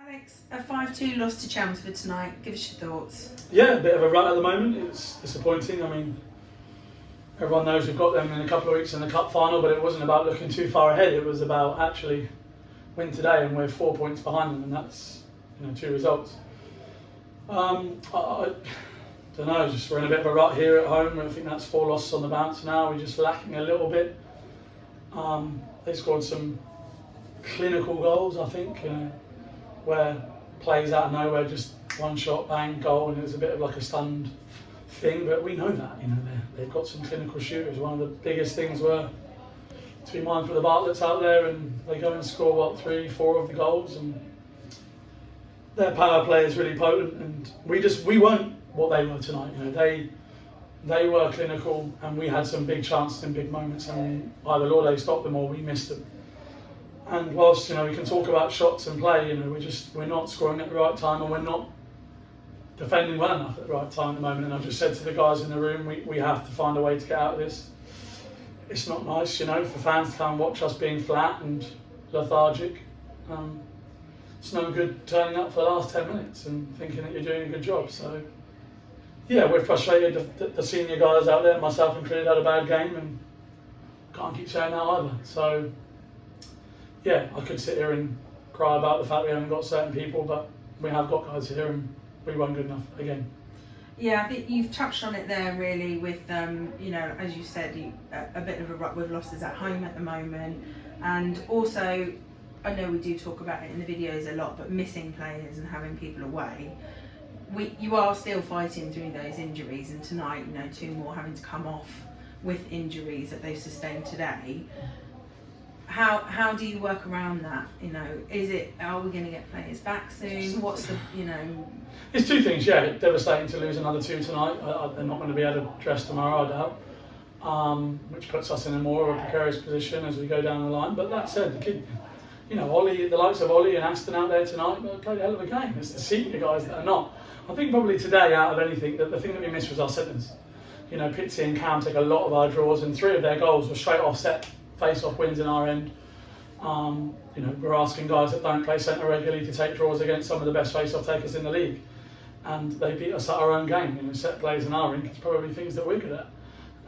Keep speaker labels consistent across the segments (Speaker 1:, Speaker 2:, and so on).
Speaker 1: Alex, a 5-2 loss to Chelmsford tonight. Give us your thoughts.
Speaker 2: Yeah, a bit of a rut at the moment. It's disappointing. I mean, everyone knows we've got them in a couple of weeks in the cup final, but it wasn't about looking too far ahead. It was about actually win today, and we're 4 points behind them, and that's 2 results. I don't know. Just we're in a bit of a rut here at home. I think that's 4 losses on the bounce now. We're just lacking a little bit. They scored some clinical goals, I think, where plays out of nowhere, just one shot, bang, goal, and it was a bit of like a stunned thing. But we know that, they've got some clinical shooters. One of the biggest things were to be mindful of the Bartletts out there, and they go and score 3, 4 of the goals, and their power play is really potent. And we weren't what they were tonight. They were clinical, and we had some big chances and big moments, and either Lorde stopped them or we missed them. And whilst we can talk about shots and play, we're not scoring at the right time, and we're not defending well enough at the right time at the moment. And I've just said to the guys in the room, we have to find a way to get out of this. It's not nice, for fans to come and watch us being flat and lethargic. It's no good turning up for the last 10 minutes and thinking that you're doing a good job. So, yeah, we're frustrated. The senior guys out there, myself included, had a bad game, and can't keep saying that either. So, yeah, I could sit here and cry about the fact we haven't got certain people, but we have got guys here, and we weren't good enough again.
Speaker 1: Yeah, I think you've touched on it there really with, as you said, a bit of a rut with losses at home at the moment. And also, I know we do talk about it in the videos a lot, but missing players and having people away. You are still fighting through those injuries, and tonight, 2 more having to come off with injuries that they've sustained today. How do you work around that? Are we going to get players back soon? What's the,
Speaker 2: It's 2 things, yeah. Devastating to lose another 2 tonight. They're not going to be able to dress tomorrow, I doubt. Which puts us in a more of a precarious position as we go down the line. But that said, the kid, Ollie, the likes of Ollie and Aston out there tonight, played a hell of a game. It's the senior guys that are not. I think probably today, out of anything, the thing that we missed was our centres. Pitsy and Cam take a lot of our draws, and 3 of their goals were straight offset face-off wins in our end. We're asking guys that don't play centre regularly to take draws against some of the best face-off takers in the league, and they beat us at our own game. Set plays in our rink, it's probably things that we're good at,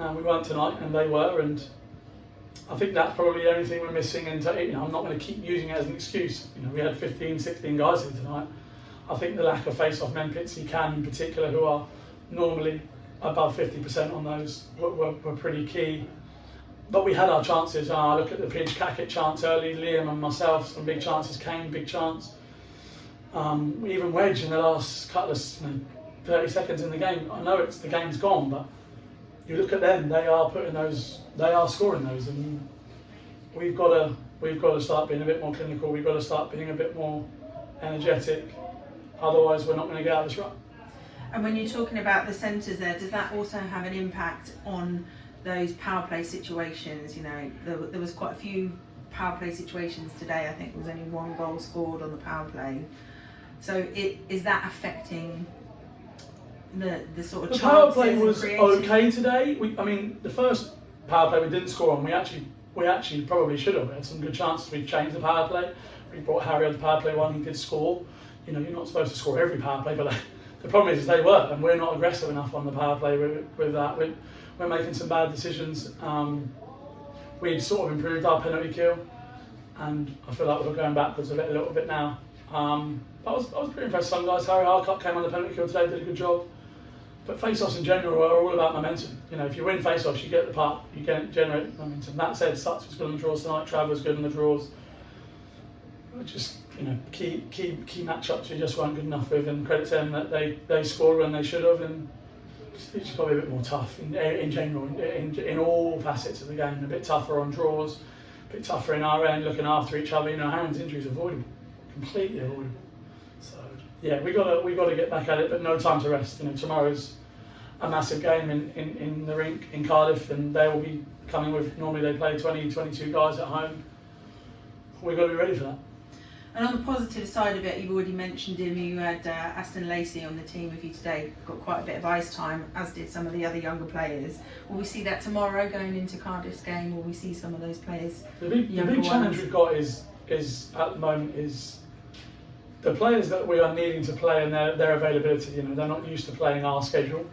Speaker 2: and we weren't tonight, and they were. And I think that's probably the only thing we're missing. And I'm not going to keep using it as an excuse. We had 15, 16 guys here tonight. I think the lack of face-off men, Pitsy, Cam in particular, who are normally above 50% on those, were pretty key. But we had our chances. I look at the Pidge Cackett chance early, Liam and myself, some big chances. Kane, big chance. Even Wedge in the last couple of 30 seconds in the game. I know the game's gone, but you look at them, they are scoring those, and we've got to start being a bit more clinical. We've got to start being a bit more energetic. Otherwise, we're not going to get out of this rut.
Speaker 1: And when you're talking about the centres there, does that also have an impact on those power play situations? There was quite a few power play situations today. I think there was only 1 goal scored on the power play. So is that affecting the sort of
Speaker 2: the power play
Speaker 1: chances
Speaker 2: was okay today. The first power play we didn't score on, we actually probably should have. We had some good chances. We've changed the power play. We brought Harry on the power play 1. He did score. You're not supposed to score every power play, but the problem is they were, and we're not aggressive enough on the power play with that. We're making some bad decisions. We've sort of improved our penalty kill, and I feel like we're going backwards a little bit now. But I was pretty impressed. Some guys, Harry Harcock came on the penalty kill today, did a good job. But face-offs in general are all about momentum. If you win face-offs, you get the puck, you generate momentum. That said, Sutts was good on the draws tonight. Trav was good on the draws. Just key matchups we just weren't good enough with, and credit to them that they scored when they should have, and it's just got to be a bit more tough in general, in all facets of the game. A bit tougher on draws, a bit tougher in our end, looking after each other. Harron's injuries avoidable, completely avoidable. So yeah, we got to get back at it, but no time to rest. Tomorrow's a massive game in the rink in Cardiff, and they will be coming with, normally they play 20, 22 guys at home. We've got to be ready for that.
Speaker 1: And on the positive side of it, you've already mentioned him. You had Aston Lacey on the team with you today. Got quite a bit of ice time, as did some of the other younger players. Will we see that tomorrow going into Cardiff's game? Will we see some of those players?
Speaker 2: The big challenge we've got is at the moment is the players that we are needing to play and their availability, you know, they're not used to playing our schedule.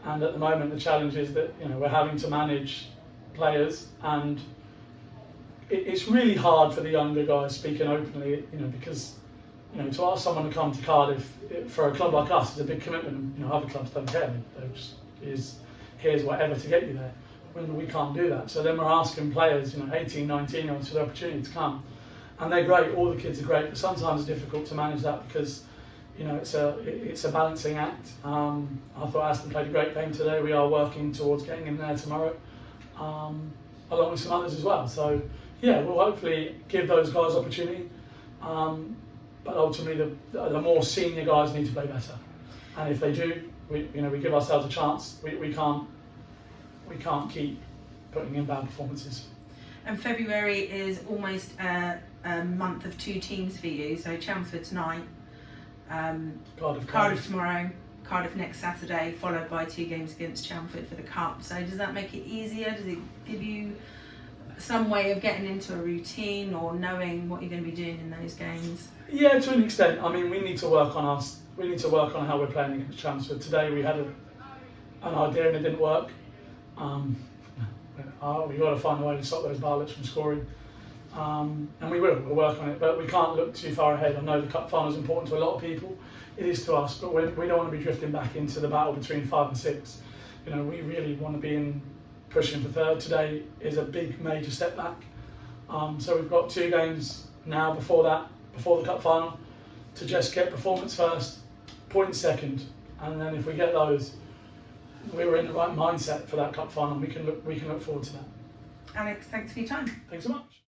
Speaker 2: And at the moment, the challenge is that, you know, we're having to manage players, and it's really hard for the younger guys, speaking openly, you know, because, you know, to ask someone to come to Cardiff for a club like us is a big commitment. And, you know, other clubs don't care. They just here's whatever to get you there. When we can't do that, so then we're asking players, you know, 18, 19-year-olds for the opportunity to come, and they're great. All the kids are great, but sometimes it's difficult to manage that because, you know, it's a balancing act. I thought Aston played a great game today. We are working towards getting him there tomorrow, along with some others as well. So yeah, we'll hopefully give those guys opportunity, but ultimately the more senior guys need to play better, and if they do, we give ourselves a chance. We can't keep putting in bad performances.
Speaker 1: And February is almost a month of 2 teams for you. So Chelmsford tonight, Cardiff tomorrow, Cardiff next Saturday, followed by 2 games against Chelmsford for the Cup. So does that make it easier? Does it give you some way of getting into a routine or knowing what you're going to be doing in those games?
Speaker 2: Yeah, to an extent. I mean, we need to work on how we're playing against Chelmsford. Today we had an idea and it didn't work. We've got to find a way to stop those varlets from scoring, and we'll work on it, but we can't look too far ahead. I know the cup final is important to a lot of people, it is to us, but we don't want to be drifting back into the battle between 5 and 6. You know, we really want to be pushing for 3rd. Today is a big major step back, so we've got 2 games now before the cup final, to just get performance first, points second, and then if we get those, we were in the right mindset for that cup final. We can look forward to that.
Speaker 1: Alex, thanks for your time.
Speaker 2: Thanks so much.